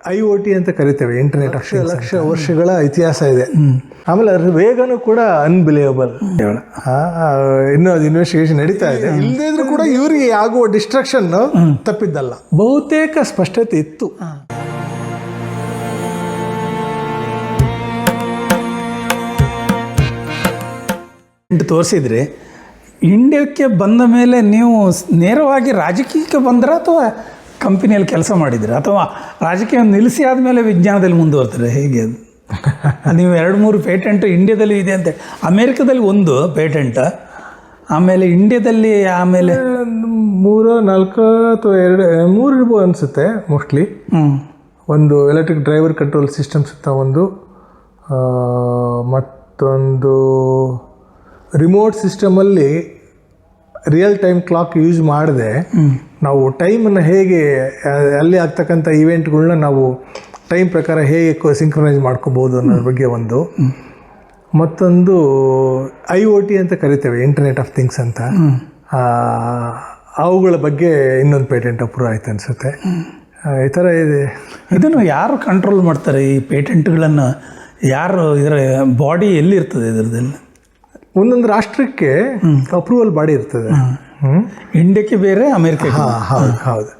IoT ಅಂತ ಕರಿತೇವೆ, internet of lakh ವರ್ಷಗಳ ಇತಿಹಾಸ ಇದೆ. ಆಮೇಲೆ ಅದ್ರ ವೇಗನೂ ಕೂಡ ಅನ್ಬಿಲಿಯಬಲ್. ಇನ್ನೂ ಅದು ಇನ್ವೆಸ್ಟಿಗೇಷನ್ ನಡೀತಾ ಇದೆ. ಇಲ್ಲದೇ ಇದ್ರೂ ಕೂಡ ಇವರಿಗೆ ಆಗುವ ಡಿಸ್ಟ್ರಕ್ಷನ್ ತಪ್ಪಿದ್ದಲ್ಲ, ಬಹುತೇಕ ಸ್ಪಷ್ಟತೆ ಇತ್ತು. ತೋರಿಸಿದ್ರಿ. ಇಂಡಿಯಾಕ್ಕೆ ಬಂದ ಮೇಲೆ ನೀವು ನೇರವಾಗಿ ರಾಜಕೀಯಕ್ಕೆ ಬಂದ್ರ ಅಥವಾ ಕಂಪನಿಯಲ್ಲಿ ಕೆಲಸ ಮಾಡಿದ್ರೆ, ಅಥವಾ ರಾಜಕೀಯ ನಿಲ್ಲಿಸಿ ಆದಮೇಲೆ ವಿಜ್ಞಾನದಲ್ಲಿ ಮುಂದುವರ್ತಾರೆ, ಹೇಗೆ ಅದು? ನೀವು 2-3 ಪೇಟೆಂಟ್ ಇಂಡಿಯಾದಲ್ಲಿ ಇದೆ ಅಂತ, ಅಮೇರಿಕಾದಲ್ಲಿ 1 ಪೇಟೆಂಟ್, ಆಮೇಲೆ ಇಂಡಿಯಾದಲ್ಲಿ ಆಮೇಲೆ 3-4 ಅಥವಾ 2-3 ಇರ್ಬೋದು ಅನಿಸುತ್ತೆ ಮೋಸ್ಟ್ಲಿ. ಒಂದು ಎಲೆಕ್ಟ್ರಿಕ್ ಡ್ರೈವರ್ ಕಂಟ್ರೋಲ್ ಸಿಸ್ಟಮ್ಸ್ ಅಂತ ಒಂದು, ಮತ್ತೊಂದು ರಿಮೋಟ್ ಸಿಸ್ಟಮಲ್ಲಿ ರಿಯಲ್ ಟೈಮ್ ಕ್ಲಾಕ್ ಯೂಸ್ ಮಾಡದೆ ನಾವು ಟೈಮನ್ನು ಹೇಗೆ ಅಲ್ಲಿ ಆಗ್ತಕ್ಕಂಥ ಇವೆಂಟ್ಗಳನ್ನ ನಾವು ಟೈಮ್ ಪ್ರಕಾರ ಹೇಗೆ ಸಿಂಕ್ರನೈಸ್ ಮಾಡ್ಕೋಬೋದು ಅನ್ನೋದ್ರ ಬಗ್ಗೆ ಒಂದು. ಮತ್ತೊಂದು IoT ಅಂತ ಕರಿತೇವೆ, ಇಂಟರ್ನೆಟ್ ಆಫ್ ಥಿಂಗ್ಸ್ ಅಂತ, ಅವುಗಳ ಬಗ್ಗೆ ಇನ್ನೊಂದು ಪೇಟೆಂಟ್ ಅಪ್ರೂವ್ ಆಯ್ತು ಅನಿಸುತ್ತೆ. ಈ ಥರ ಇದೆ. ಇದನ್ನು ಯಾರು ಕಂಟ್ರೋಲ್ ಮಾಡ್ತಾರೆ ಈ ಪೇಟೆಂಟ್ಗಳನ್ನು? ಯಾರು ಇದರ ಬಾಡಿ ಎಲ್ಲಿರ್ತದೆ ಇದರದಲ್ಲಿ? ಒಂದೊಂದು ರಾಷ್ಟ್ರಕ್ಕೆ ಅಪ್ರೂವಲ್ ಬಾಡಿ ಇರ್ತದೆ. ಇಂಡಿಯಾಕ್ಕೆ ಬೇರೆ, ಅಮೇರಿಕಾ. ಹೌದು.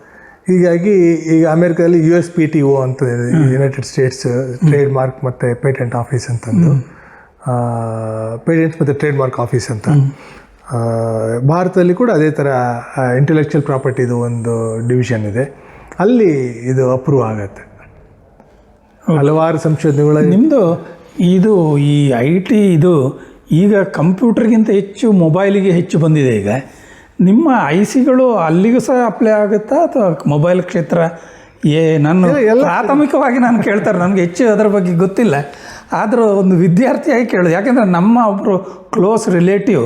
ಹೀಗಾಗಿ ಈಗ ಅಮೇರಿಕಾದಲ್ಲಿ USPTO ಅಂತ ಇದೆ, ಯುನೈಟೆಡ್ ಸ್ಟೇಟ್ಸ್ ಟ್ರೇಡ್ ಮಾರ್ಕ್ ಮತ್ತು ಪೇಟೆಂಟ್ ಆಫೀಸ್ ಅಂತಂದು, ಪೇಟೆಂಟ್ಸ್ ಮತ್ತು ಟ್ರೇಡ್ ಮಾರ್ಕ್ ಆಫೀಸ್ ಅಂತ. ಭಾರತದಲ್ಲಿ ಕೂಡ ಅದೇ ಥರ ಇಂಟೆಲೆಕ್ಚುಯಲ್ ಪ್ರಾಪರ್ಟಿದು ಒಂದು ಡಿವಿಷನ್ ಇದೆ, ಅಲ್ಲಿ ಇದು ಅಪ್ರೂವ್ ಆಗುತ್ತೆ. ಹಲವಾರು ಸಂಶೋಧನೆಗಳು. ನಿಮ್ಮದು ಇದು ಈ IT ಇದು ಈಗ ಕಂಪ್ಯೂಟರ್ಗಿಂತ ಹೆಚ್ಚು ಮೊಬೈಲಿಗೆ ಹೆಚ್ಚು ಬಂದಿದೆ. ಈಗ ನಿಮ್ಮ ICಗಳು ಅಲ್ಲಿಗೂ ಸಹ ಅಪ್ಲೈ ಆಗುತ್ತಾ ಅಥವಾ ಮೊಬೈಲ್ ಕ್ಷೇತ್ರ? ನಾನು ಪ್ರಾಥಮಿಕವಾಗಿ ನಾನು ಕೇಳ್ತಾರೆ, ನನಗೆ ಹೆಚ್ಚು ಅದರ ಬಗ್ಗೆ ಗೊತ್ತಿಲ್ಲ. ಆದರೂ ಒಂದು ವಿದ್ಯಾರ್ಥಿಯಾಗಿ ಕೇಳೋದು, ಯಾಕೆಂದರೆ ನಮ್ಮ ಒಬ್ಬರು ಕ್ಲೋಸ್ ರಿಲೇಟಿವ್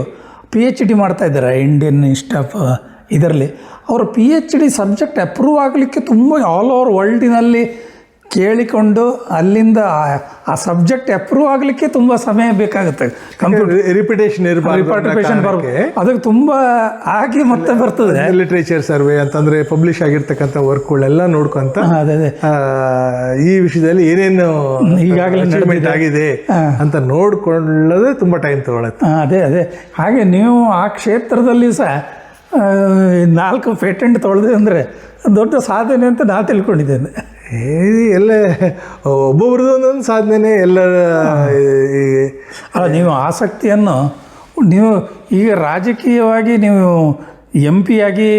PhD ಮಾಡ್ತಾ ಇದ್ದಾರೆ ಇಂಡಿಯನ್ ಇನ್ಸ್ಟಿಟ್ಯೂಟ್ ಆಫ್ ಇದರಲ್ಲಿ. ಅವರು PhD ಸಬ್ಜೆಕ್ಟ್ ಅಪ್ರೂವ್ ಆಗಲಿಕ್ಕೆ ತುಂಬ ಆಲ್ ಓವರ್ ವರ್ಲ್ಡಿನಲ್ಲಿ ಕೇಳಿಕೊಂಡು ಅಲ್ಲಿಂದ ಆ ಸಬ್ಜೆಕ್ಟ್ ಅಪ್ರೂವ್ ಆಗಲಿಕ್ಕೆ ತುಂಬ ಸಮಯ ಬೇಕಾಗುತ್ತೆ. ರಿಪಿಟೇಷನ್ ಅದಕ್ಕೆ ತುಂಬ ಆಗಿ ಮತ್ತೆ ಬರ್ತದೆ. ಲಿಟ್ರೇಚರ್ ಸರ್ವೆ ಅಂತಂದರೆ ಪಬ್ಲಿಷ್ ಆಗಿರ್ತಕ್ಕಂಥ ವರ್ಕ್ಗಳೆಲ್ಲ ನೋಡ್ಕೊಂತ ಅದೇ ಈ ವಿಷಯದಲ್ಲಿ ಏನೇನು ಈಗಾಗಲೇ ಅಚೀವ್ಮೆಂಟ್ ಆಗಿದೆ ಅಂತ ನೋಡ್ಕೊಳ್ಳೋದೇ ತುಂಬ ಟೈಮ್ ತಗೊಳುತ್ತೆ. ಅದೇ ಹಾಗೆ ನೀವು ಆ ಕ್ಷೇತ್ರದಲ್ಲಿ ಸಹ 4 ಪೇಟೆಂಟ್ ತೊಳೆದೆ ಅಂದರೆ ದೊಡ್ಡ ಸಾಧನೆ ಅಂತ ನಾನು ತಿಳ್ಕೊಂಡಿದ್ದೇನೆ. ಎಲ್ಲ ಒಬ್ಬೊಬ್ರದ್ದು ಒಂದೊಂದು ಸಾಧನೆ. ಎಲ್ಲರ ನೀವು ಆಸಕ್ತಿಯನ್ನು ನೀವು ಈಗ ರಾಜಕೀಯವಾಗಿ ನೀವು MP ಆಗಿ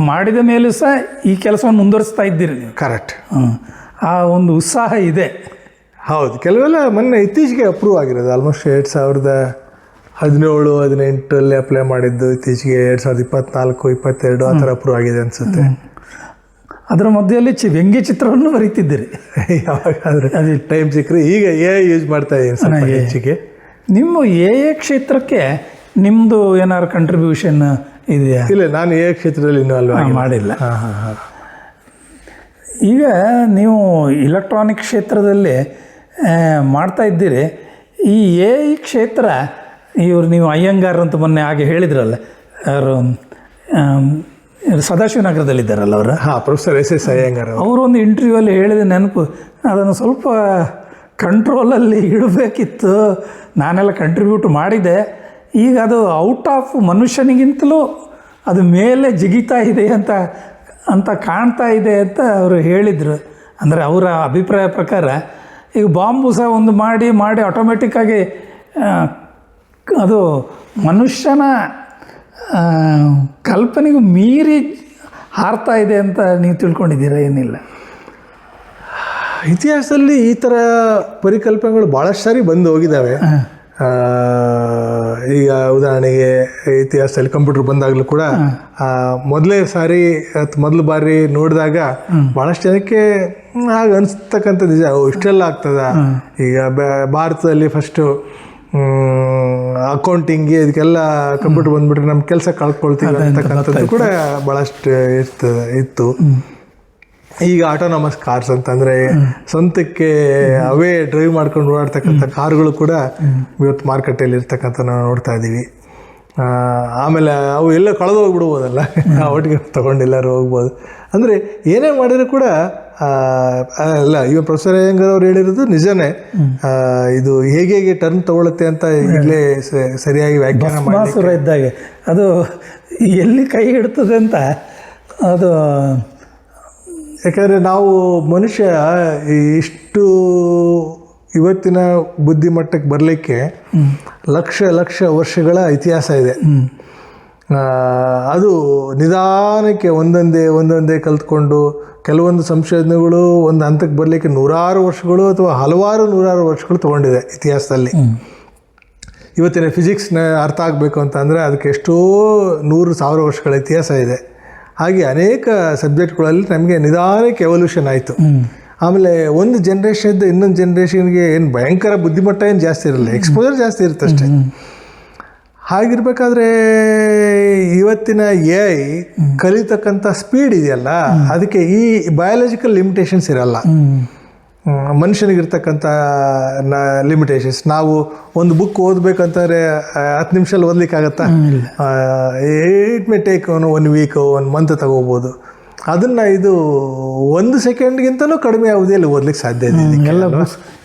ಮಾಡಿದ ಮೇಲೂ ಸಹ ಈ ಕೆಲಸವನ್ನು ಮುಂದುವರಿಸ್ತಾ ಇದ್ದೀರಿ ನೀವು. ಕರೆಕ್ಟ್. ಆ ಒಂದು ಉತ್ಸಾಹ ಇದೆ. ಹೌದು. ಕೆಲವೆಲ್ಲ ಮೊನ್ನೆ ಇತ್ತೀಚೆಗೆ ಅಪ್ರೂವ್ ಆಗಿರೋದು, ಆಲ್ಮೋಸ್ಟ್ 2017-18 ಅಪ್ಲೈ ಮಾಡಿದ್ದು, ಇತ್ತೀಚೆಗೆ 2024-22 ಆ ಥರ ಅಪ್ರೂವ್ ಆಗಿದೆ ಅನಿಸುತ್ತೆ. ಅದರ ಮಧ್ಯದಲ್ಲಿ ವ್ಯಂಗ್ಯ ಚಿತ್ರವನ್ನು ಬರೀತಿದ್ದೀರಿ ಯಾವಾಗಾದರೆ ಅದು ಟೈಮ್ ಸಿಕ್ಕರೆ. ಈಗ AI ಯೂಸ್ ಮಾಡ್ತಾ ಇದ್ದೀನಿ ಹೆಚ್ಚಿಗೆ. ನಿಮ್ಮ AI ಕ್ಷೇತ್ರಕ್ಕೆ ನಿಮ್ಮದು ಏನಾದ್ರು ಕಂಟ್ರಿಬ್ಯೂಷನ್ ಇದೆಯಾ? ಇಲ್ಲ, ನಾನು AI ಕ್ಷೇತ್ರದಲ್ಲಿ ಇನ್ವಾಲ್ವ್ ಮಾಡಿಲ್ಲ. ಈಗ ನೀವು ಇಲೆಕ್ಟ್ರಾನಿಕ್ ಕ್ಷೇತ್ರದಲ್ಲಿ ಮಾಡ್ತಾ ಇದ್ದೀರಿ. ಈ AI ಕ್ಷೇತ್ರ ನೀವು ಅಯ್ಯಂಗಾರ್ ಅಂತ ಮೊನ್ನೆ ಹಾಗೆ ಹೇಳಿದ್ರಲ್ಲ, ಯಾರು ಸದಾಶಿವನಗರದಲ್ಲಿದ್ದಾರಲ್ಲ ಅವರು? ಪ್ರೊಫೆಸರ್ SS ಅಯ್ಯಂಗಾರ್ ಅವರು ಒಂದು ಇಂಟರ್ವ್ಯೂವಲ್ಲಿ ಹೇಳಿದ ನೆನಪು, ಅದನ್ನು ಸ್ವಲ್ಪ ಕಂಟ್ರೋಲಲ್ಲಿ ಇಡಬೇಕಿತ್ತು, ನಾನೆಲ್ಲ ಕಂಟ್ರಿಬ್ಯೂಟ್ ಮಾಡಿದೆ, ಈಗ ಅದು ಔಟ್ ಆಫ್ ಮನುಷ್ಯನಿಗಿಂತಲೂ ಅದು ಮೇಲೆ ಜಿಗಿತಾ ಇದೆ ಅಂತ ಕಾಣ್ತಾ ಇದೆ ಅಂತ ಅವರು ಹೇಳಿದರು. ಅಂದರೆ ಅವರ ಅಭಿಪ್ರಾಯ ಪ್ರಕಾರ ಈಗ ಬಾಂಬು ಸಹ ಒಂದು ಮಾಡಿ ಆಟೋಮೆಟಿಕ್ಕಾಗಿ ಅದು ಮನುಷ್ಯನ ಕಲ್ಪನೆಗೂ ಮೀರಿ ಹಾರ್ತಾ ಇದೆ ಅಂತ ನೀವು ತಿಳ್ಕೊಂಡಿದ್ದೀರಾ? ಏನಿಲ್ಲ, ಇತಿಹಾಸದಲ್ಲಿ ಈ ಥರ ಪರಿಕಲ್ಪನೆಗಳು ಭಾಳಷ್ಟು ಸಾರಿ ಬಂದು ಹೋಗಿದ್ದಾವೆ. ಈಗ ಉದಾಹರಣೆಗೆ ಇತಿಹಾಸದಲ್ಲಿ ಕಂಪ್ಯೂಟರ್ ಬಂದಾಗಲೂ ಕೂಡ ಮೊದಲು ಬಾರಿ ನೋಡಿದಾಗ ಭಾಳಷ್ಟು ಜನಕ್ಕೆ ಆಗ ಅನಿಸ್ತಕ್ಕಂಥ ನಿಜ, ಇಷ್ಟೆಲ್ಲ ಆಗ್ತದ. ಈಗ ಭಾರತದಲ್ಲಿ ಫಸ್ಟು ಅಕೌಂಟಿಂಗ್ಗೆ ಇದಕ್ಕೆಲ್ಲ ಕಂಪ್ಯೂಟರ್ ಬಂದ್ಬಿಟ್ರೆ ನಮ್ಮ ಕೆಲಸ ಕಳ್ಕೊಳ್ತೀವಿ ಅಂತಕ್ಕಂಥದ್ದು ಕೂಡ ಭಾಳಷ್ಟು ಇತ್ತು. ಈಗ ಆಟೋನಮಸ್ ಕಾರ್ಸ್ ಅಂತಂದರೆ ಸ್ವಂತಕ್ಕೆ ಅವೇ ಡ್ರೈವ್ ಮಾಡ್ಕೊಂಡು ಓಡಾಡ್ತಕ್ಕಂಥ ಕಾರುಗಳು ಕೂಡ ಇವತ್ತು ಮಾರುಕಟ್ಟೆಯಲ್ಲಿ ಇರ್ತಕ್ಕಂಥ ನಾವು ನೋಡ್ತಾ ಇದ್ದೀವಿ. ಆಮೇಲೆ ಅವು ಎಲ್ಲ ಕಳೆದು ಹೋಗ್ಬಿಡ್ಬೋದಲ್ಲ, ಒಟ್ಟಿಗೆ ತೊಗೊಂಡೆಲ್ಲರೂ ಹೋಗ್ಬೋದು. ಅಂದರೆ ಏನೇ ಮಾಡಿದರೂ ಕೂಡ ಅಲ್ಲ, ಇವಾಗ ಪ್ರೊಫೆಸರ್ ಅಯ್ಯಂಗಾರ್ ಅವ್ರು ಹೇಳಿರೋದು ನಿಜನೇ. ಇದು ಹೇಗೆ ಟರ್ನ್ ತಗೊಳುತ್ತೆ ಅಂತ ಈಗಲೇ ಸರಿಯಾಗಿ ವ್ಯಾಖ್ಯಾನ ಮಾಡಿ ಇದ್ದಾಗೆ ಅದು ಎಲ್ಲಿ ಕೈ ಹಿಡ್ತದೆ ಅಂತ. ಅದು ಯಾಕಂದರೆ ನಾವು ಮನುಷ್ಯ ಇಷ್ಟು ಇವತ್ತಿನ ಬುದ್ಧಿಮಟ್ಟಕ್ಕೆ ಬರಲಿಕ್ಕೆ ಲಕ್ಷ ಲಕ್ಷ ವರ್ಷಗಳ ಇತಿಹಾಸ ಇದೆ. ಅದು ನಿಧಾನಕ್ಕೆ ಒಂದೊಂದೇ ಕಲ್ತ್ಕೊಂಡು ಕೆಲವೊಂದು ಸಂಶೋಧನೆಗಳು ಒಂದು ಹಂತಕ್ಕೆ ಬರಲಿಕ್ಕೆ ನೂರಾರು ವರ್ಷಗಳು ಅಥವಾ ನೂರಾರು ವರ್ಷಗಳು ತೊಗೊಂಡಿದೆ ಇತಿಹಾಸದಲ್ಲಿ. ಇವತ್ತಿನ ಫಿಸಿಕ್ಸ್ನ ಅರ್ಥ ಆಗಬೇಕು ಅಂತಂದರೆ ಅದಕ್ಕೆ ಎಷ್ಟೋ 100,000 ವರ್ಷಗಳ ಇತಿಹಾಸ ಇದೆ. ಹಾಗೆ ಅನೇಕ ಸಬ್ಜೆಕ್ಟ್ಗಳಲ್ಲಿ ನಮಗೆ ನಿಧಾನಕ್ಕೆ ಎವಲ್ಯೂಷನ್ ಆಯಿತು. ಆಮೇಲೆ ಒಂದು ಜನ್ರೇಷನ್ದು ಇನ್ನೊಂದು ಜನ್ರೇಷನ್ಗೆ ಏನು ಭಯಂಕರ ಬುದ್ಧಿಮಟ್ಟ ಏನು ಜಾಸ್ತಿ ಇರಲ್ಲ, ಎಕ್ಸ್ಪೋಜರ್ ಜಾಸ್ತಿ ಇರುತ್ತೆ ಅಷ್ಟೇ. ಹಾಗಿರ್ಬೇಕಾದ್ರೆ ಇವತ್ತಿನ AI ಕಲಿತಕ್ಕಂಥ ಸ್ಪೀಡ್ ಇದೆಯಲ್ಲ, ಅದಕ್ಕೆ ಈ ಬಯಾಲಜಿಕಲ್ ಲಿಮಿಟೇಷನ್ಸ್ ಇರಲ್ಲ. ಮನುಷ್ಯನಿಗಿರ್ತಕ್ಕಂಥ ಲಿಮಿಟೇಷನ್ಸ್. ನಾವು ಒಂದು ಬುಕ್ ಓದಬೇಕಂತಂದರೆ 10 ನಿಮಿಷದಲ್ಲಿ ಓದಲಿಕ್ಕಾಗತ್ತಾ? It may take 1 week 1 month ತಗೋಬೋದು. ಅದನ್ನು ಇದು 1 ಸೆಕೆಂಡ್ಗಿಂತಲೂ ಕಡಿಮೆ ಅವಧಿಯಲ್ಲಿ ಓದ್ಲಿಕ್ಕೆ ಸಾಧ್ಯ ಇದೆ. ಎಲ್ಲ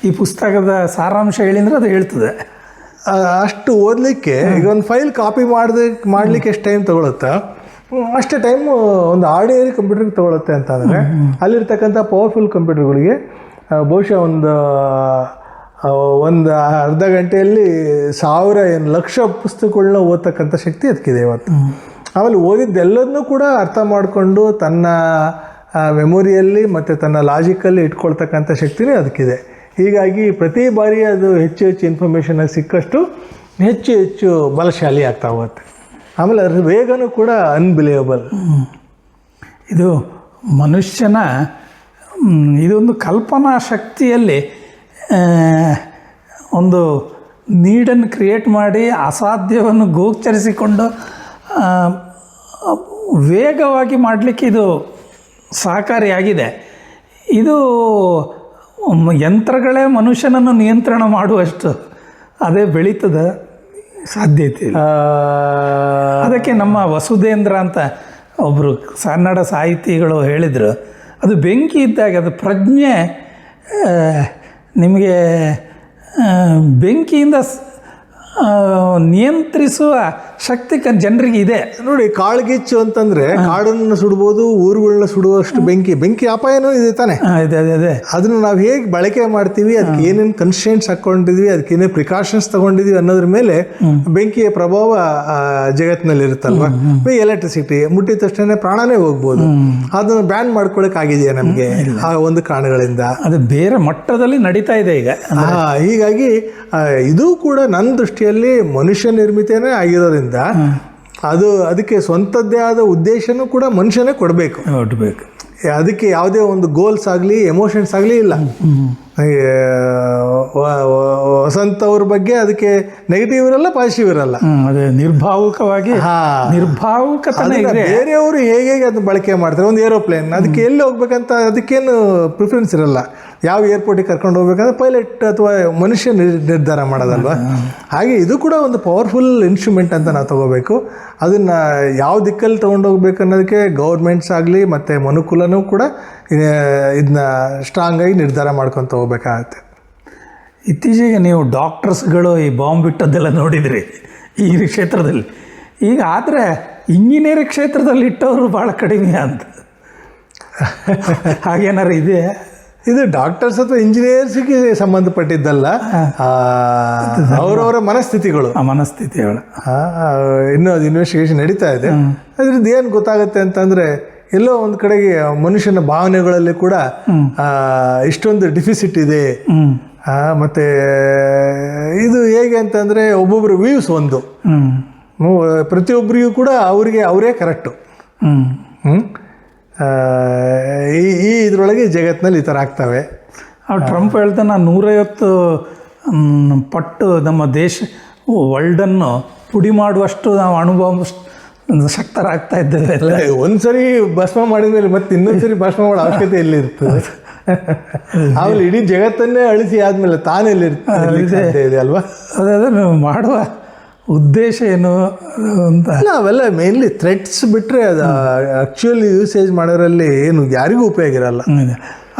ಈ ಪುಸ್ತಕದ ಸಾರಾಂಶ ಹೇಳಿದ್ರೆ ಅದು ಹೇಳ್ತದೆ. ಅಷ್ಟು ಓದಲಿಕ್ಕೆ ಈಗ ಒಂದು ಫೈಲ್ ಕಾಪಿ ಮಾಡಲಿಕ್ಕೆ ಎಷ್ಟು ಟೈಮ್ ತೊಗೊಳುತ್ತಾ ಅಷ್ಟೇ ಟೈಮು ಒಂದು ಆರ್ಡಿನರಿ ಕಂಪ್ಯೂಟರ್ಗೆ ತೊಗೊಳುತ್ತೆ ಅಂತಂದರೆ, ಅಲ್ಲಿರ್ತಕ್ಕಂಥ ಪವರ್ಫುಲ್ ಕಂಪ್ಯೂಟರ್ಗಳಿಗೆ ಬಹುಶಃ ಒಂದು ಅರ್ಧ ಗಂಟೆಯಲ್ಲಿ 1000 ಲಕ್ಷ ಪುಸ್ತಕಗಳನ್ನ ಓದ್ತಕ್ಕಂಥ ಶಕ್ತಿ ಅದಕ್ಕಿದೆ ಇವತ್ತು. ಆಮೇಲೆ ಓದಿದ್ದೆಲ್ಲದನ್ನೂ ಕೂಡ ಅರ್ಥ ಮಾಡಿಕೊಂಡು ತನ್ನ ಮೆಮೊರಿಯಲ್ಲಿ ಮತ್ತು ತನ್ನ ಲಾಜಿಕಲ್ಲಿ ಇಟ್ಕೊಳ್ತಕ್ಕಂಥ ಶಕ್ತಿನೇ ಅದಕ್ಕಿದೆ. ಹೀಗಾಗಿ ಪ್ರತಿ ಬಾರಿ ಅದು ಹೆಚ್ಚು ಇನ್ಫಾರ್ಮೇಷನ್ ಸಿಕ್ಕಷ್ಟು ಹೆಚ್ಚು ಬಲಶಾಲಿ ಆಗ್ತಾ ಹೋಗುತ್ತೆ. ಆಮೇಲೆ ಅದ್ರ ವೇಗನೂ ಕೂಡ ಅನ್ಬಿಲಿಯಬಲ್. ಇದು ಮನುಷ್ಯನ ಇದೊಂದು ಕಲ್ಪನಾ ಶಕ್ತಿಯಲ್ಲಿ ಒಂದು ನೀಡನ್ನು ಕ್ರಿಯೇಟ್ ಮಾಡಿ ಅಸಾಧ್ಯವನ್ನು ಗೋಚರಿಸಿಕೊಂಡು ವೇಗವಾಗಿ ಮಾಡಲಿಕ್ಕೆ ಇದು ಸಹಕಾರಿಯಾಗಿದೆ. ಇದು ಯಂತ್ರಗಳೇ ಮನುಷ್ಯನನ್ನು ನಿಯಂತ್ರಣ ಮಾಡುವಷ್ಟು ಅದೇ ಬೆಳೀತದ ಸಾಧ್ಯತೆ ಇಲ್ಲ. ಅದಕ್ಕೆ ನಮ್ಮ ವಸುಧೇಂದ್ರ ಅಂತ ಒಬ್ಬರು ಕನ್ನಡ ಸಾಹಿತಿಗಳು ಹೇಳಿದರು, ಅದು ಬೆಂಕಿ ಇದ್ದಾಗ ಅದು ಪ್ರಜ್ಞೆ ನಿಮಗೆ ಬೆಂಕಿಯಿಂದ ನಿಯಂತ್ರಿಸುವ ಶಕ್ತಿ ಜನರಿಗೆ ಇದೆ. ನೋಡಿ, ಕಾಳ್ಗಿಚ್ಚು ಅಂತಂದ್ರೆ ಕಾಡನ್ನು ಸುಡ್ಬೋದು, ಊರುಗಳನ್ನ ಸುಡುವಷ್ಟು ಬೆಂಕಿ ಅಪಾಯನೂ ಇದೆ ತಾನೆ. ಅದೇ ಅದನ್ನು ನಾವು ಹೇಗೆ ಬಳಕೆ ಮಾಡ್ತೀವಿ, ಅದಕ್ಕೆ ಏನೇನು ಕನ್ಸ್ಟೆಂಟ್ಸ್ ಹಾಕೊಂಡಿದ್ವಿ, ಅದಕ್ಕೆ ಏನೇನು ಪ್ರಿಕಾಷನ್ಸ್ ತಗೊಂಡಿದ್ವಿ ಅನ್ನೋದ್ರ ಮೇಲೆ ಬೆಂಕಿಯ ಪ್ರಭಾವ ಜಗತ್ತಿನಲ್ಲಿ ಇರುತ್ತಲ್ವ. ಎಲೆಕ್ಟ್ರಿಸಿಟಿ ಮುಟ್ಟಿದ ತಕ್ಷಣ ಪ್ರಾಣನೇ ಹೋಗ್ಬೋದು. ಅದನ್ನು ಬ್ಯಾನ್ ಮಾಡ್ಕೊಳಕ್ ಆಗಿದೆಯಾ ನಮಗೆ ಆ ಒಂದು ಕಾರಣಗಳಿಂದ? ಅದು ಬೇರೆ ಮಟ್ಟದಲ್ಲಿ ನಡೀತಾ ಇದೆ ಈಗ. ಹೀಗಾಗಿ ಇದು ಕೂಡ ನನ್ನ ದೃಷ್ಟಿಯಲ್ಲಿ ಮನುಷ್ಯ ನಿರ್ಮಿತನೇ ಆಗಿರೋದ್ರಿಂದ ಅದಕ್ಕೆ ಸ್ವಂತದ್ದೇ ಆದ ಉದ್ದೇಶನೂ ಕೂಡ ಮನುಷ್ಯನೇ ಕೊಡಬೇಕು. ಅದಕ್ಕೆ ಯಾವುದೇ ಒಂದು ಗೋಲ್ಸ್ ಆಗಲಿ ಎಮೋಷನ್ಸ್ ಆಗಲಿ ಇಲ್ಲ. ವಸಂತ ಅವ್ರ ಬಗ್ಗೆ ಅದಕ್ಕೆ ನೆಗೆಟಿವ್ ಇರಲ್ಲ, ಪಾಸಿಟಿವ್ ಇರಲ್ಲ. ಅದೇ ನಿರ್ಭಾವುಕವಾಗಿ ನಿರ್ಭಾವುಕತನ ಇದೆ. ಬೇರೆಯವರು ಹೇಗೆ ಅದನ್ನ ಬಳಕೆ ಮಾಡ್ತಾರೆ, ಒಂದು ಏರೋಪ್ಲೇನ್ ಅದಕ್ಕೆ ಎಲ್ಲಿ ಹೋಗ್ಬೇಕಂತ ಅದಕ್ಕೇನು ಪ್ರಿಫರೆನ್ಸ್ ಇರಲ್ಲ. ಯಾವ ಏರ್ಪೋರ್ಟಿಗೆ ಕರ್ಕೊಂಡು ಹೋಗ್ಬೇಕಂದ್ರೆ ಪೈಲಟ್ ಅಥವಾ ಮನುಷ್ಯ ನಿರ್ಧಾರ ಮಾಡೋದಲ್ವ. ಹಾಗೆ ಇದು ಕೂಡ ಒಂದು ಪವರ್ಫುಲ್ ಇನ್ಸ್ಟ್ರೂಮೆಂಟ್ ಅಂತ ನಾವು ತಗೋಬೇಕು. ಅದನ್ನು ಯಾವ ದಿಕ್ಕಲ್ಲಿ ತೊಗೊಂಡೋಗ್ಬೇಕು ಅನ್ನೋದಕ್ಕೆ ಗೌರ್ಮೆಂಟ್ಸ್ ಆಗಲಿ ಮತ್ತು ಮನುಕುಲನೂ ಕೂಡ ಇದನ್ನ ಸ್ಟ್ರಾಂಗಾಗಿ ನಿರ್ಧಾರ ಮಾಡ್ಕೊತ ಹೋಗ್ಬೇಕಾಗತ್ತೆ. ಇತ್ತೀಚೆಗೆ ನೀವು ಡಾಕ್ಟರ್ಸ್ಗಳು ಈ ಬಾಂಬ್ ಬಿಟ್ಟದ್ದೆಲ್ಲ ನೋಡಿದ್ರಿ ಈ ಕ್ಷೇತ್ರದಲ್ಲಿ. ಈಗ ಆದರೆ ಇಂಜಿನಿಯರಿಂಗ್ ಕ್ಷೇತ್ರದಲ್ಲಿ ಇಟ್ಟವರು ಭಾಳ ಕಡಿಮೆ ಅಂತ ಹಾಗೇನಾರು ಇದೆ? ಇದು ಡಾಕ್ಟರ್ಸ್ ಅಥವಾ ಇಂಜಿನಿಯರ್ಸ್ಗೆ ಸಂಬಂಧಪಟ್ಟಿದ್ದಲ್ಲ, ಅವರವರ ಮನಸ್ಥಿತಿಗಳು. ಇನ್ನೂ ಅದು ಇನ್ವೆಸ್ಟಿಗೇಷನ್ ನಡೀತಾ ಇದೆ. ಅದರಿಂದ ಏನು ಗೊತ್ತಾಗುತ್ತೆ ಅಂತಂದರೆ, ಎಲ್ಲೋ ಒಂದು ಕಡೆಗೆ ಮನುಷ್ಯನ ಭಾವನೆಗಳಲ್ಲಿ ಕೂಡ ಇಷ್ಟೊಂದು ಡಿಫಿಸಿಟ್ ಇದೆ. ಮತ್ತು ಇದು ಹೇಗೆ ಅಂತಂದರೆ, ಒಬ್ಬೊಬ್ಬರು ವ್ಯೂಸ್ ಒಂದು, ಪ್ರತಿಯೊಬ್ಬರಿಗೂ ಕೂಡ ಅವರೇ ಕರೆಕ್ಟು. ಈ ಇದರೊಳಗೆ ಜಗತ್ತಿನಲ್ಲಿ ಈ ಥರ ಆಗ್ತವೆ. ಟ್ರಂಪ್ ಹೇಳ್ತಾನೆ 150 ಪಟ್ಟು ನಮ್ಮ ದೇಶ ವರ್ಲ್ಡನ್ನು ಪುಡಿ ಮಾಡುವಷ್ಟು ನಾವು ಅನುಭವ ಶಕ್ತರಾಗ್ತಾ ಇದ್ದೇವೆ. ಒಂದ್ಸರಿ ಭಸ್ಮ ಮಾಡಿದ ಮೇಲೆ ಮತ್ತೆ ಇನ್ನೊಂದ್ಸರಿ ಭಸ್ಮ ಮಾಡೋ ಅವಶ್ಯಕತೆ ಎಲ್ಲಿರ್ತದೆ? ಆಮೇಲೆ ಇಡೀ ಜಗತ್ತನ್ನೇ ಅಳಿಸಿ ಆದಮೇಲೆ ತಾನೆಲ್ಲಿರ್ತದೆ ಅಲ್ವಾ? ಅದೇ ಮಾಡುವ ಉದ್ದೇಶ ಏನು ಅಂತ. ಅಲ್ಲ, ಅವೆಲ್ಲ ಮೇನ್ಲಿ ಥ್ರೆಟ್ಸ್ ಬಿಟ್ಟರೆ ಅದು ಆ್ಯಕ್ಚುಲಿ ಯೂಸೇಜ್ ಮಾಡೋದ್ರಲ್ಲಿ ಏನು ಯಾರಿಗೂ ಉಪಯೋಗ ಇರಲ್ಲ.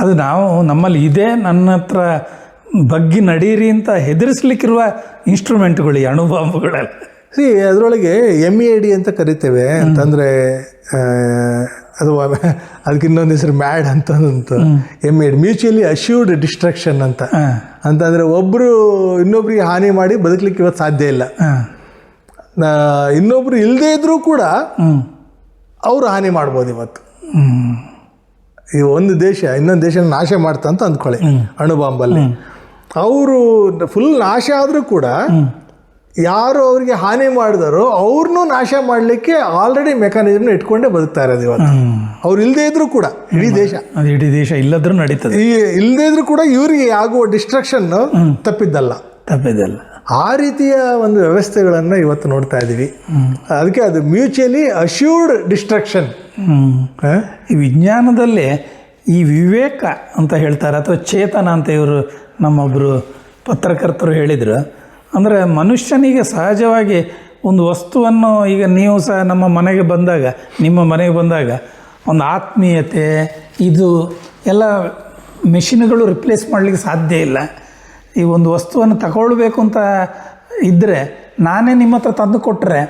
ಅದು ನಾವು ನಮ್ಮಲ್ಲಿ ಇದೆ, ನನ್ನ ಹತ್ರ ಬಗ್ಗಿ ನಡೀರಿ ಅಂತ ಹೆದರಿಸ್ಲಿಕ್ಕಿರುವ ಇನ್ಸ್ಟ್ರೂಮೆಂಟ್ಗಳು ಈ ಅಣುಬಾಂಬುಗಳೆಲ್ಲ. ಅದರೊಳಗೆ MEAD ಅಂತ ಕರಿತೇವೆ, ಅಂತಂದರೆ ಅದು ಅದಕ್ಕೆ ಇನ್ನೊಂದು ಹೆಸರು ಮ್ಯಾಡ್ ಅಂತ MEAD, ಮ್ಯೂಚುವಲಿ ಅಶ್ಯೂರ್ಡ್ ಡಿಸ್ಟ್ರಕ್ಷನ್ ಅಂತ. ಅಂತಂದರೆ ಒಬ್ಬರು ಇನ್ನೊಬ್ರಿಗೆ ಹಾನಿ ಮಾಡಿ ಬದುಕಲಿಕ್ಕೆ ಇವತ್ತು ಸಾಧ್ಯ ಇಲ್ಲ. ಇನ್ನೊಬ್ರು ಇಲ್ಲದೇ ಇದ್ರೂ ಕೂಡ ಅವರು ಹಾನಿ ಮಾಡ್ಬೋದು ಇವತ್ತು. ಈ ಒಂದು ದೇಶ ಇನ್ನೊಂದು ದೇಶನ ನಾಶ ಮಾಡ್ತಾ ಅಂತ ಅಂದ್ಕೊಳ್ಳಿ, ಅಣುಬಾಂಬಲ್ಲಿ ಅವರು ಫುಲ್ ನಾಶ ಆದರೂ ಕೂಡ ಯಾರು ಅವ್ರಿಗೆ ಹಾನಿ ಮಾಡಿದಾರೋ ಅವ್ರನ್ನೂ ನಾಶ ಮಾಡಲಿಕ್ಕೆ ಆಲ್ರೆಡಿ ಮೆಕ್ಯಾನಿಸಮ್ನ ಇಟ್ಕೊಂಡೇ ಬದುಕ್ತಾ ಇರೋದು ಇವತ್ತು. ಅವ್ರು ಇಲ್ಲದೇ ಇದ್ರೂ ಕೂಡ ಇಡೀ ದೇಶ ಇಲ್ಲದ್ರೂ ನಡೀತದೆ. ಇಲ್ಲದೇ ಇದ್ರೂ ಕೂಡ ಇವರಿಗೆ ಆಗುವ ಡಿಸ್ಟ್ರಕ್ಷನ್ ತಪ್ಪಿದ್ದಲ್ಲ. ಆ ರೀತಿಯ ಒಂದು ವ್ಯವಸ್ಥೆಗಳನ್ನು ಇವತ್ತು ನೋಡ್ತಾ ಇದ್ದೀವಿ. ಅದಕ್ಕೆ ಅದು ಮ್ಯೂಚುವಲಿ ಅಶ್ಯೂರ್ಡ್ ಡಿಸ್ಟ್ರಕ್ಷನ್. ಈ ವಿಜ್ಞಾನದಲ್ಲಿ ಈ ವಿವೇಕ ಅಂತ ಹೇಳ್ತಾರೆ, ಅಥವಾ ಚೇತನ ಅಂತ ಇವರು ನಮ್ಮೊಬ್ಬರು ಪತ್ರಕರ್ತರು ಹೇಳಿದರು. ಅಂದರೆ ಮನುಷ್ಯನಿಗೆ ಸಹಜವಾಗಿ ಒಂದು ವಸ್ತುವನ್ನು, ಈಗ ನೀವು ಸಹ ನಿಮ್ಮ ಮನೆಗೆ ಬಂದಾಗ ಒಂದು ಆತ್ಮೀಯತೆ, ಇದು ಎಲ್ಲ ಮೆಷಿನ್ಗಳು ರಿಪ್ಲೇಸ್ ಮಾಡಲಿಕ್ಕೆ ಸಾಧ್ಯ ಇಲ್ಲ. ಈ ಒಂದು ವಸ್ತುವನ್ನು ತಗೊಳ್ಬೇಕು ಅಂತ ಇದ್ದರೆ ನಾನೇ ನಿಮ್ಮ ಹತ್ರ ತಂದು ಕೊಟ್ಟರೆ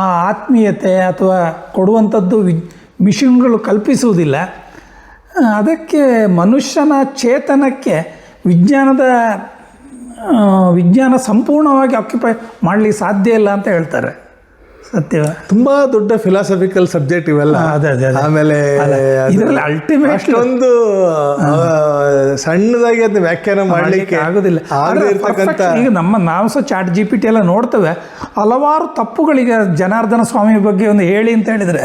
ಆ ಆತ್ಮೀಯತೆ ಅಥವಾ ಕೊಡುವಂಥದ್ದು ಮಿಷಿನ್ಗಳು ಕಲ್ಪಿಸುವುದಿಲ್ಲ. ಅದಕ್ಕೆ ಮನುಷ್ಯನ ಚೇತನಕ್ಕೆ ವಿಜ್ಞಾನ ಸಂಪೂರ್ಣವಾಗಿ ಆಕ್ಯುಪೈ ಮಾಡಲಿಕ್ಕೆ ಸಾಧ್ಯ ಇಲ್ಲ ಅಂತ ಹೇಳ್ತಾರೆ. ಸತ್ಯ, ತುಂಬ ದೊಡ್ಡ ಫಿಲಾಸಫಿಕಲ್ ಸಬ್ಜೆಕ್ಟ್ ಇವೆಲ್ಲ. ಆಮೇಲೆ ಇದರಲ್ಲಿ ಅಲ್ಟಿಮೇಟ್ ಅಷ್ಟೊಂದು ಸಣ್ಣದಾಗಿ ಅದನ್ನ ವ್ಯಾಖ್ಯಾನ ಮಾಡಲಿಕ್ಕೆ ಆಗೋದಿಲ್ಲ. ಈಗ ನಾವು ಸಹ ಚಾಟ್ GPT ಎಲ್ಲ ನೋಡ್ತೇವೆ, ಹಲವಾರು ತಪ್ಪುಗಳಿಗೆ ಜನಾರ್ದನ ಸ್ವಾಮಿ ಬಗ್ಗೆ ಒಂದು ಹೇಳಿ ಅಂತ ಹೇಳಿದರೆ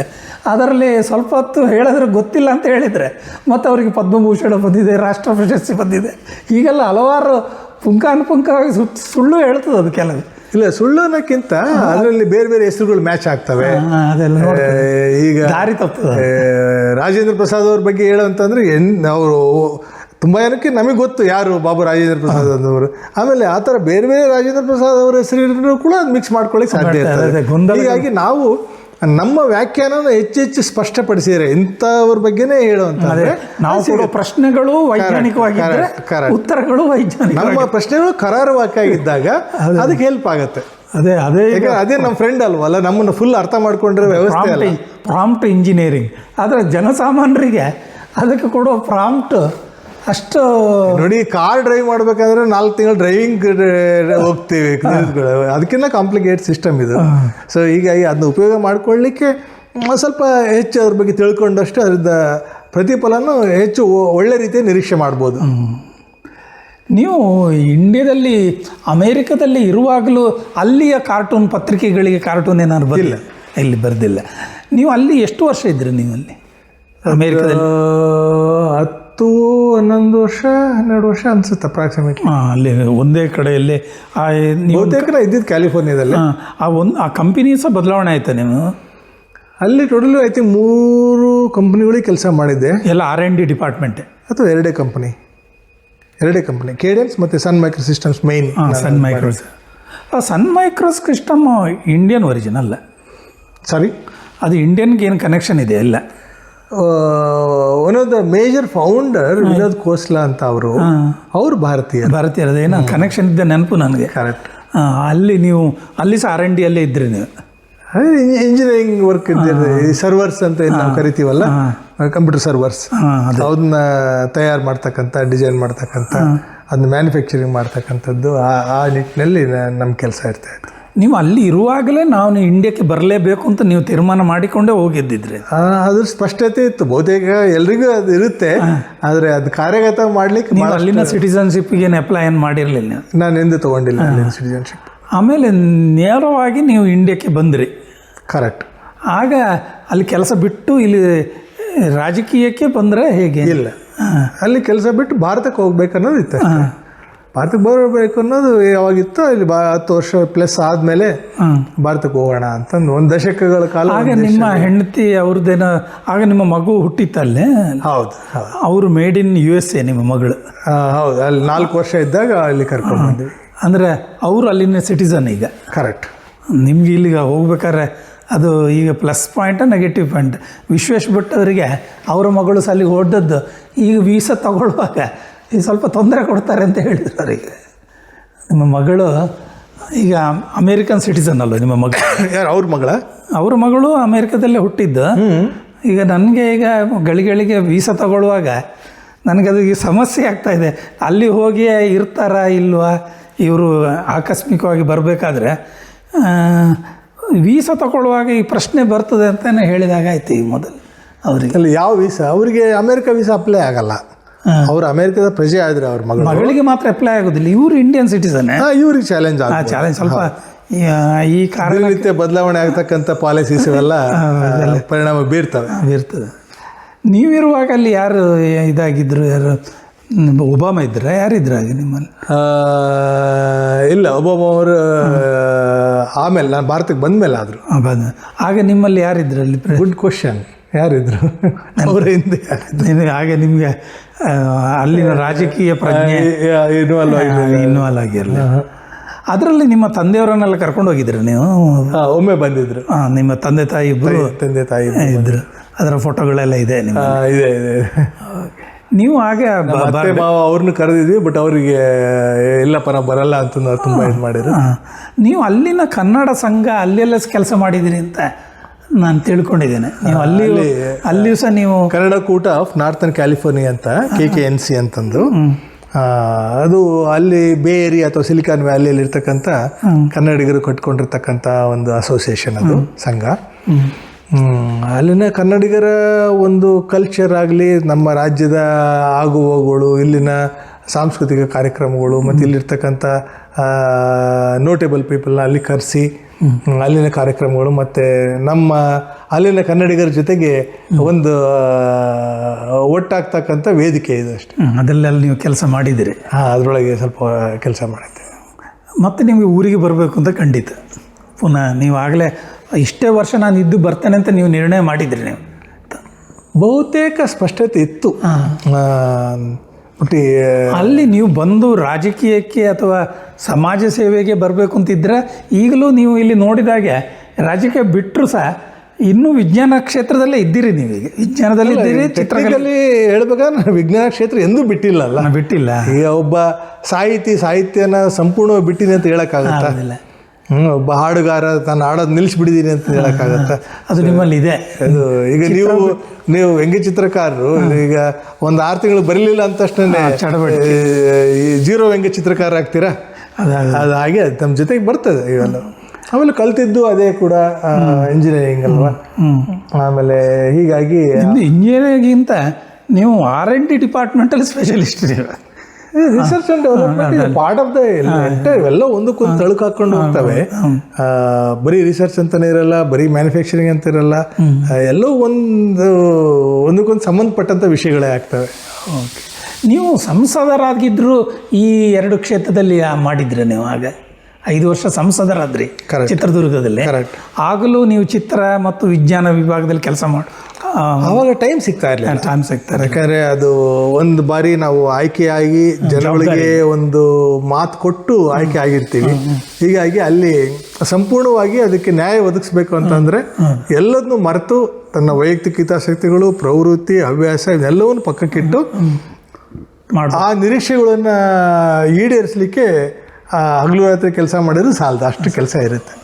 ಅದರಲ್ಲಿ ಸ್ವಲ್ಪ ಹೊತ್ತು ಹೇಳಿದ್ರೆ ಗೊತ್ತಿಲ್ಲ ಅಂತ ಹೇಳಿದರೆ ಮತ್ತು ಅವರಿಗೆ ಪದ್ಮಭೂಷಣ ಬಂದಿದೆ, ರಾಷ್ಟ್ರ ಪ್ರಶಸ್ತಿ ಬಂದಿದೆ. ಹೀಗೆಲ್ಲ ಹಲವಾರು ಪುಂಖಾನುಪುಂಖವಾಗಿ ಸುಳ್ಳು ಹೇಳ್ತದೆ ಅದು ಕೆಲವು. ಇಲ್ಲ, ಸುಳ್ಳು ಅನ್ನೋಕ್ಕಿಂತ ಅದರಲ್ಲಿ ಬೇರೆ ಬೇರೆ ಹೆಸರುಗಳು ಮ್ಯಾಚ್ ಆಗ್ತವೆ. ಈಗ ದಾರಿ ತಪ್ಪು. ರಾಜೇಂದ್ರ ಪ್ರಸಾದ್ ಅವ್ರ ಬಗ್ಗೆ ಹೇಳೋಂತಂದ್ರೆ ಅವರು ತುಂಬ ಜನಕ್ಕೆ ನಮಗೆ ಗೊತ್ತು ಯಾರು ಬಾಬು ರಾಜೇಂದ್ರ ಪ್ರಸಾದ್ ಅಂದವರು. ಆಮೇಲೆ ಆ ಥರ ಬೇರೆ ಬೇರೆ ರಾಜೇಂದ್ರ ಪ್ರಸಾದ್ ಅವರ ಹೆಸರು ಕೂಡ ಮಿಕ್ಸ್ ಮಾಡ್ಕೊಳ್ಳಿಕ್ಕೆ ಸಾಧ್ಯ ಇರ್ತದೆ. ಹೀಗಾಗಿ ನಾವು ನಮ್ಮ ವ್ಯಾಖ್ಯಾನನ ಹೆಚ್ಚೆಚ್ಚು ಸ್ಪಷ್ಟಪಡಿಸಿದರೆ ಇಂಥವ್ರ ಬಗ್ಗೆನೇ ಹೇಳುವಂತಂದ್ರೆ ನಾವು ಪ್ರಶ್ನೆಗಳು ವೈಜ್ಞಾನಿಕವಾಗಿದ್ದರೆ ಉತ್ತರಗಳು ವೈಜ್ಞಾನಿಕ, ನಮ್ಮ ಪ್ರಶ್ನೆಗಳು ಕರಾರುವಾಕ್ಕಾಗಿದ್ದಾಗ ಅದಕ್ಕೆ ಹೆಲ್ಪ್ ಆಗುತ್ತೆ. ಅದೇ ನಮ್ಮ ಫ್ರೆಂಡ್ ಅಲ್ವಲ್ಲ, ನಮ್ಮನ್ನು ಫುಲ್ ಅರ್ಥ ಮಾಡ್ಕೊಂಡ್ರೆ ವ್ಯವಸ್ಥೆ ಅಲ್ಲ. Prompt engineering. ಆದರೆ ಜನಸಾಮಾನ್ಯರಿಗೆ ಅದಕ್ಕೆ ಕೊಡೋ ಪ್ರಾಂಪ್ಟ್ ಅಷ್ಟು ನೋಡಿ. ಕಾರ್ ಡ್ರೈವ್ ಮಾಡಬೇಕಾದ್ರೆ 4 ತಿಂಗಳು ಡ್ರೈವಿಂಗ್ ಹೋಗ್ತೀವಿ, ಅದಕ್ಕಿಂತ ಕಾಂಪ್ಲಿಕೇಟ್ ಸಿಸ್ಟಮ್ ಇದು. ಸೊ ಹೀಗಾಗಿ ಅದನ್ನ ಉಪಯೋಗ ಮಾಡ್ಕೊಳ್ಳಿಕ್ಕೆ ಸ್ವಲ್ಪ ಹೆಚ್ಚು ಅದ್ರ ಬಗ್ಗೆ ತಿಳ್ಕೊಂಡಷ್ಟು ಅದರಿಂದ ಪ್ರತಿಫಲನೂ ಹೆಚ್ಚು ಒಳ್ಳೆ ರೀತಿಯ ನಿರೀಕ್ಷೆ ಮಾಡ್ಬೋದು. ನೀವು ಇಂಡಿಯಾದಲ್ಲಿ ಅಮೇರಿಕಾದಲ್ಲಿ ಇರುವಾಗಲೂ ಅಲ್ಲಿಯ ಕಾರ್ಟೂನ್ ಪತ್ರಿಕೆಗಳಿಗೆ ಕಾರ್ಟೂನ್ ಏನಾದ್ರು ಬರಲಿಲ್ಲ? ಇಲ್ಲಿ ಬರೆದಿಲ್ಲ. ನೀವು ಅಲ್ಲಿ ಎಷ್ಟು ವರ್ಷ ಇದ್ರಿ ನೀವು ಅಲ್ಲಿ ಅಮೇರಿಕಾದಲ್ಲಿ? 11 ವರ್ಷ 12 ವರ್ಷ ಅನ್ಸುತ್ತೆ ಅಪ್ರಾಕ್ಸಿಮೇಟ್ಲಿ. ಅಲ್ಲಿ ಒಂದೇ ಕಡೆಯಲ್ಲಿ ಬಹುತೇಕ ಇದ್ದಿದ್ದು ಕ್ಯಾಲಿಫೋರ್ನಿಯಾದಲ್ಲಿ. ಆ ಕಂಪನಿ ಸಹ ಬದಲಾವಣೆ ಆಯ್ತಾ ನೀವು ಅಲ್ಲಿ? ಟೋಟಲಿ ಐ ಥಿಂಕ್ 3 ಕಂಪ್ನಿಗಳಿಗೆ ಕೆಲಸ ಮಾಡಿದ್ದೆ. ಎಲ್ಲ R&D ಡಿಪಾರ್ಟ್ಮೆಂಟೇ ಅಥವಾ ಎರಡೇ ಕಂಪ್ನಿ ಕೇಡೆನ್ಸ್ ಮತ್ತು ಸನ್ ಮೈಕ್ರೋ ಸಿಸ್ಟಮ್ಸ್ ಮೈನ್. ಸನ್ ಮೈಕ್ರೋ ಸಿಸ್ಟಮ್ ಇಂಡಿಯನ್ ಒರಿಜಿನಲ್? ಸಾರಿ, ಅದು ಇಂಡಿಯನ್ಗೆ ಏನು ಕನೆಕ್ಷನ್ ಇದೆ? ಎಲ್ಲ one of the major founder Vinod Khosla ಅಂತ ಅವರು ಭಾರತೀಯರು. ಏನೋ ಕನೆಕ್ಷನ್ ಇದ್ದ ನೆನಪು ನನಗೆ. ಕರೆಕ್ಟ್. ಅಲ್ಲಿ ಸಹ R&D ಅಲ್ಲೇ ಇದ್ರಿ ನೀವು? Engineering work ಇದ್ದಿದೆ. ಸರ್ವರ್ಸ್ ಅಂತ ಏನು ನಾವು ಕರಿತೀವಲ್ಲ, ಕಂಪ್ಯೂಟರ್ ಸರ್ವರ್ಸ್, ಅದನ್ನ ತಯಾರು ಮಾಡ್ತಕ್ಕಂಥ, ಡಿಸೈನ್ ಮಾಡ್ತಕ್ಕಂಥ, ಅದನ್ನ ಮ್ಯಾನುಫ್ಯಾಕ್ಚರಿಂಗ್ ಮಾಡ್ತಕ್ಕಂಥದ್ದು, ಆ ನಿಟ್ಟಿನಲ್ಲಿ ನಮ್ಮ ಕೆಲಸ ಇರ್ತಾ ಇತ್ತು. ನೀವು ಅಲ್ಲಿ ಇರುವಾಗಲೇ ನಾವು ಇಂಡಿಯಾಕ್ಕೆ ಬರಲೇಬೇಕು ಅಂತ ನೀವು ತೀರ್ಮಾನ ಮಾಡಿಕೊಂಡೇ ಹೋಗಿದ್ದಿದ್ರಿ? ಅದ್ರ ಸ್ಪಷ್ಟತೆ ಇತ್ತು. ಬಹುತೇಕ ಎಲ್ರಿಗೂ ಅದು ಇರುತ್ತೆ, ಆದರೆ ಅದು ಕಾರ್ಯಗತ ಮಾಡಲಿಕ್ಕೆ ಅಲ್ಲಿನ ಸಿಟಿಸನ್ಶಿಪ್ಗೆ ಏನು ಅಪ್ಲೈ ಏನು ಮಾಡಿರಲಿಲ್ಲ? ನಾನು ಎಂದು ತೊಗೊಂಡಿಲ್ಲ ಅಲ್ಲಿನ ಸಿಟಿಸನ್ಶಿಪ್. ಆಮೇಲೆ ನೇರವಾಗಿ ನೀವು ಇಂಡಿಯಾಕ್ಕೆ ಬಂದ್ರಿ? ಕರೆಕ್ಟ್. ಆಗ ಅಲ್ಲಿ ಕೆಲಸ ಬಿಟ್ಟು ಇಲ್ಲಿ ರಾಜಕೀಯಕ್ಕೆ ಬಂದರೆ ಹೇಗೆ? ಇಲ್ಲ, ಅಲ್ಲಿ ಕೆಲಸ ಬಿಟ್ಟು ಭಾರತಕ್ಕೆ ಹೋಗ್ಬೇಕನ್ನೋದು ಇತ್ತು. ಭಾರತಕ್ಕೆ ಬರಬೇಕು ಅನ್ನೋದು ಯಾವಾಗಿತ್ತು. ಇಲ್ಲಿ 10 ವರ್ಷ ಪ್ಲಸ್ ಆದಮೇಲೆ ಭಾರತಕ್ಕೆ ಹೋಗೋಣ ಅಂತಂದು 1 ದಶಕಗಳ ಕಾಲ. ಆಗ ನಿಮ್ಮ ಹೆಂಡತಿ ಅವ್ರದ್ದೇನೋ, ಆಗ ನಿಮ್ಮ ಮಗು ಹುಟ್ಟಿತ್ತಲ್ಲೇ? ಹೌದು, ಅವರು ಮೇಡ್ ಇನ್ USA ನಿಮ್ಮ ಮಗಳು? ಹೌದು, ಅಲ್ಲಿ 4 ವರ್ಷ ಇದ್ದಾಗ ಅಲ್ಲಿ ಕರ್ಕೊಂಡು ಬಂದ್ವಿ. ಅಂದರೆ ಅವರು ಅಲ್ಲಿನ ಸಿಟಿಸನ್ ಈಗ? ಕರೆಕ್ಟ್. ನಿಮ್ಗೆ ಇಲ್ಲಿಗೆ ಹೋಗ್ಬೇಕಾದ್ರೆ ಅದು ಈಗ plus point negative point. Vishwesh Bhat ಅವರಿಗೆ ಅವರ ಮಗಳು ಸಹ ಅಲ್ಲಿಗೆ ಹೊಡೆದದ್ದು ಈಗ ವೀಸಾ ತಗೊಳ್ಳುವಾಗ ಈಗ ಸ್ವಲ್ಪ ತೊಂದರೆ ಕೊಡ್ತಾರೆ ಅಂತ ಹೇಳಿದ್ರು ಅವರಿಗೆ. ನಿಮ್ಮ ಮಗಳು ಈಗ ಅಮೇರಿಕನ್ ಸಿಟಿಸನ್ ಅಲ್ವ ನಿಮ್ಮ ಮಗಳು? ಯಾರು ಅವ್ರ ಮಗಳ? ಅವ್ರ ಮಗಳು ಅಮೇರಿಕಾದಲ್ಲೇ ಹುಟ್ಟಿದ್ದು. ಈಗ ನನಗೆ ಈಗ ಗಳಿಗೆ ವೀಸಾ ತಗೊಳ್ಳುವಾಗ ನನಗದು ಈ ಸಮಸ್ಯೆ ಆಗ್ತಾಯಿದೆ. ಅಲ್ಲಿ ಹೋಗಿ ಇರ್ತಾರಾ ಇಲ್ವಾ, ಇವರು ಆಕಸ್ಮಿಕವಾಗಿ ಬರಬೇಕಾದ್ರೆ ವೀಸಾ ತಗೊಳ್ಳುವಾಗ ಈ ಪ್ರಶ್ನೆ ಬರ್ತದೆ ಅಂತಲೇ ಹೇಳಿದಾಗ ಆಯ್ತು ಈಗ ಮೊದಲು ಅವರಿಗೆ. ಅಲ್ಲಿ ಯಾವ ವೀಸಾ? ಅವರಿಗೆ ಅಮೇರಿಕ ವೀಸಾ ಅಪ್ಲೈ ಆಗಲ್ಲ. ಅವ್ರು ಅಮೇರಿಕದ ಪ್ರಜೆ ಆದರೆ ಅವ್ರ ಮಗಳಿಗೆ ಮಾತ್ರ ಅಪ್ಲೈ ಆಗೋದಿಲ್ಲ. ಇವರು ಇಂಡಿಯನ್ ಸಿಟಿಸನ್. ಇವ್ರಿಗೆ ಚಾಲೆಂಜ್ ಚಾಲೆಂಜ್ ಸ್ವಲ್ಪ ಈ ಕಾರಣಕ್ಕೆ ಬದಲಾವಣೆ ಆಗ್ತಕ್ಕಂಥ ಪಾಲಿಸೀಸ್ ಎಲ್ಲ ಪರಿಣಾಮ ಬೀರ್ತದೆ. ನೀವಿರುವಾಗ ಅಲ್ಲಿ ಯಾರು ಇದಾಗಿದ್ರು? ಯಾರು ಒಬಾಮಾ ಇದ್ರ? ಯಾರಿದ್ರು ಆಗ ನಿಮ್ಮಲ್ಲಿ? ಇಲ್ಲ, ಒಬಾಮಾ ಅವರು ಆಮೇಲೆ ನಾನು ಭಾರತಕ್ಕೆ ಬಂದಮೇಲೆ ಆದರು. ಆಗ ನಿಮ್ಮಲ್ಲಿ ಯಾರಿದ್ರು ಅಲ್ಲಿ? Good question. ಯಾರಿದ್ರು ಅವರ ಹಿಂದೆ? ಆಗ ನಿಮಗೆ ಅಲ್ಲಿನ ರಾಜಕೀಯ ಪ್ರಜ್ಞೆ ಇನ್ವಾಲ್ವ್ ಆಗಿರಲಿಲ್ಲ. ಅದರಲ್ಲಿ ನಿಮ್ಮ ತಂದೆಯವರನ್ನೆಲ್ಲ ಕರ್ಕೊಂಡು ಹೋಗಿದ್ರು ನೀವು? ಒಮ್ಮೆ ಬಂದಿದ್ರು. ನಿಮ್ಮ ತಂದೆ ತಾಯಿ ಇಬ್ಬರು ಇದ್ರು. ಅದರ ಫೋಟೋಗಳೆಲ್ಲ ಇದೆ ನಿಮ್ಮ? ಇದೆ. ನೀವು ಆಗ ಮಾವ ಅವ್ರನ್ನ ಕರೆದಿದ್ವಿ, ಬಟ್ ಅವರಿಗೆ ಇಲ್ಲಪ್ಪ ನಾವು ಬರಲ್ಲ ಅಂತ ತುಂಬ ಇದು ಮಾಡಿದ್ರು. ನೀವು ಅಲ್ಲಿನ ಕನ್ನಡ ಸಂಘ ಅಲ್ಲೆಲ್ಲ ಕೆಲಸ ಮಾಡಿದಿರಿ ಅಂತ ನಾನು ತಿಳ್ಕೊಂಡಿದ್ದೇನೆ. ನೀವು ಅಲ್ಲಿಯೂ ಸಹ ನೀವು ಕನ್ನಡ ಕೂಟ ಆಫ್ ನಾರ್ತನ್ ಕ್ಯಾಲಿಫೋರ್ನಿಯಾ ಅಂತ KKNC ಅಂತಂದು, ಅದು ಅಲ್ಲಿ ಬೇ ಏರಿಯಾ ಅಥವಾ ಸಿಲಿಕಾನ್ ವ್ಯಾಲಿಯಲ್ಲಿ ಇರ್ತಕ್ಕಂಥ ಕನ್ನಡಿಗರು ಕಟ್ಕೊಂಡಿರ್ತಕ್ಕಂಥ ಒಂದು ಅಸೋಸಿಯೇಷನ್, ಅದು ಸಂಘ. ಅಲ್ಲಿನ ಕನ್ನಡಿಗರ ಒಂದು ಕಲ್ಚರ್ ಆಗಲಿ, ನಮ್ಮ ರಾಜ್ಯದ ಆಗುಹೋಗುಗಳು, ಇಲ್ಲಿನ ಸಾಂಸ್ಕೃತಿಕ ಕಾರ್ಯಕ್ರಮಗಳು ಮತ್ತು ಇಲ್ಲಿರ್ತಕ್ಕಂಥ ನೋಟೇಬಲ್ ಪೀಪಲ್ನ ಅಲ್ಲಿ ಕರೆಸಿ ಅಲ್ಲಿನ ಕಾರ್ಯಕ್ರಮಗಳು ಮತ್ತು ನಮ್ಮ ಅಲ್ಲಿನ ಕನ್ನಡಿಗರ ಜೊತೆಗೆ ಒಂದು ಒಟ್ಟಾಗ್ತಕ್ಕಂಥ ವೇದಿಕೆ ಇದೆ ಅಷ್ಟೇ. ಅದೆಲ್ಲ ನೀವು ಕೆಲಸ ಮಾಡಿದ್ದೀರಿ? ಅದರೊಳಗೆ ಸ್ವಲ್ಪ ಕೆಲಸ ಮಾಡಿದ್ದೆ. ಮತ್ತು ನಿಮಗೆ ಊರಿಗೆ ಬರಬೇಕು ಅಂತ ಖಂಡಿತ ಪುನಃ ನೀವು ಆಗಲೇ ಇಷ್ಟೇ ವರ್ಷ ನಾನು ಇದ್ದು ಬರ್ತೇನೆ ಅಂತ ನೀವು ನಿರ್ಣಯ ಮಾಡಿದ್ರಿ? ನೀವು ಬಹುತೇಕ ಸ್ಪಷ್ಟತೆ ಇತ್ತು. ಅಲ್ಲಿ ನೀವು ಬಂದು ರಾಜಕೀಯಕ್ಕೆ ಅಥವಾ ಸಮಾಜ ಸೇವೆಗೆ ಬರಬೇಕು ಅಂತಿದ್ರೆ, ಈಗಲೂ ನೀವು ಇಲ್ಲಿ ನೋಡಿದಾಗೆ ರಾಜಕೀಯ ಬಿಟ್ಟರು ಸಹ ಇನ್ನೂ ವಿಜ್ಞಾನ ಕ್ಷೇತ್ರದಲ್ಲೇ ಇದ್ದೀರಿ. ನೀವೀಗ ವಿಜ್ಞಾನದಲ್ಲಿ ಇದ್ದೀರಿ. ಚಿತ್ರದಲ್ಲಿ ಹೇಳ್ಬೇಕಾದ್ರೆ ನಾನು ವಿಜ್ಞಾನ ಕ್ಷೇತ್ರ ಎಂದೂ ಬಿಟ್ಟಿಲ್ಲ. ಈಗ ಒಬ್ಬ ಸಾಹಿತ್ಯನ ಸಂಪೂರ್ಣವಾಗಿ ಬಿಟ್ಟಿನಿ ಅಂತ ಹೇಳೋಕ್ಕಾಗತ್ತಾ? ಒಬ್ಬ ಹಾಡುಗಾರ ತಾನು ಹಾಡೋದು ನಿಲ್ಲಿಸ್ಬಿಟ್ಟಿದ್ದೀನಿ ಅಂತ ಹೇಳೋಕ್ಕಾಗತ್ತಾ? ಅದು ನಿಮ್ಮಲ್ಲಿ ಇದೆ. ಅದು ಈಗ ನೀವು ವ್ಯಂಗ್ಯ ಚಿತ್ರಕಾರರು ಈಗ ಒಂದು 6 ತಿಂಗಳು ಬರಲಿಲ್ಲ ಅಂತ ತಕ್ಷಣ ಜೀರೋ ವ್ಯಂಗ್ಯ ಚಿತ್ರಕಾರ ಆಗ್ತೀರಾ? ಅದು ಹಾಗೆ ನಮ್ಮ ಜೊತೆಗೆ ಬರ್ತದೆ ಇವೆಲ್ಲ. ಆಮೇಲೆ ಕಲ್ತಿದ್ದು ಅದೇ ಕೂಡ ಇಂಜಿನಿಯರಿಂಗ್ ಅಲ್ವಾ. ಆಮೇಲೆ ಹೀಗಾಗಿ ಇಂಜಿನಿಯರಿಂಗಿಂತ ನೀವು R&D ಡಿಪಾರ್ಟ್ಮೆಂಟಲ್ಲಿ specialist. Research and development part of the ಇವೆಲ್ಲ ಒಂದಕ್ಕೊಂದು ತಳುಕು ಹಾಕೊಂಡು ಹೋಗ್ತವೆ. ಬರೀ ರಿಸರ್ಚ್ ಅಂತಾನೆ ಇರಲ್ಲ, ಬರೀ ಮ್ಯಾನುಫ್ಯಾಕ್ಚರಿಂಗ್ ಅಂತ ಇರಲ್ಲ, ಎಲ್ಲೋ ಒಂದಕ್ಕೊಂದು ಸಂಬಂಧಪಟ್ಟಂಥ ವಿಷಯಗಳೇ ಆಗ್ತವೆ. ಓಕೆ. ನೀವು ಸಂಸದರಾಗಿದ್ದರೂ ಈ 2 ಕ್ಷೇತ್ರದಲ್ಲಿ ಮಾಡಿದ್ರೆ ನೀವು ಆಗ 5 ವರ್ಷ ಸಂಸದರಾದ್ರಿ ಚಿತ್ರದುರ್ಗದಲ್ಲಿ. ಆಗಲೂ ನೀವು ಚಿತ್ರ ಮತ್ತು ವಿಜ್ಞಾನ ವಿಭಾಗದಲ್ಲಿ ಕೆಲಸ ಮಾಡಿ ಆವಾಗ ಟೈಮ್ ಸಿಗ್ತಾ ಇರಲಿಲ್ಲ. ಯಾಕಂದರೆ ಅದು ಒಂದು ಬಾರಿ ನಾವು ಆಯ್ಕೆಯಾಗಿ ಜನಗಳಿಗೆ ಒಂದು ಮಾತು ಕೊಟ್ಟು ಆಯ್ಕೆ ಆಗಿರ್ತೀವಿ. ಹೀಗಾಗಿ ಅಲ್ಲಿ ಸಂಪೂರ್ಣವಾಗಿ ಅದಕ್ಕೆ ನ್ಯಾಯ ಒದಗಿಸ್ಬೇಕು ಅಂತಂದರೆ ಎಲ್ಲದನ್ನೂ ಮರೆತು ತನ್ನ ವೈಯಕ್ತಿಕ ಹಿತಾಸಕ್ತಿಗಳು, ಪ್ರವೃತ್ತಿ, ಹವ್ಯಾಸ ಇದೆಲ್ಲವನ್ನು ಪಕ್ಕಕ್ಕಿಟ್ಟು ಆ ನಿರೀಕ್ಷೆಗಳನ್ನು ಈಡೇರಿಸಲಿಕ್ಕೆ ಹಗಲು ರಾತ್ರಿ ಕೆಲಸ ಮಾಡಿದ್ರು ಸಾಲದು, ಅಷ್ಟು ಕೆಲಸ ಇರುತ್ತೆ.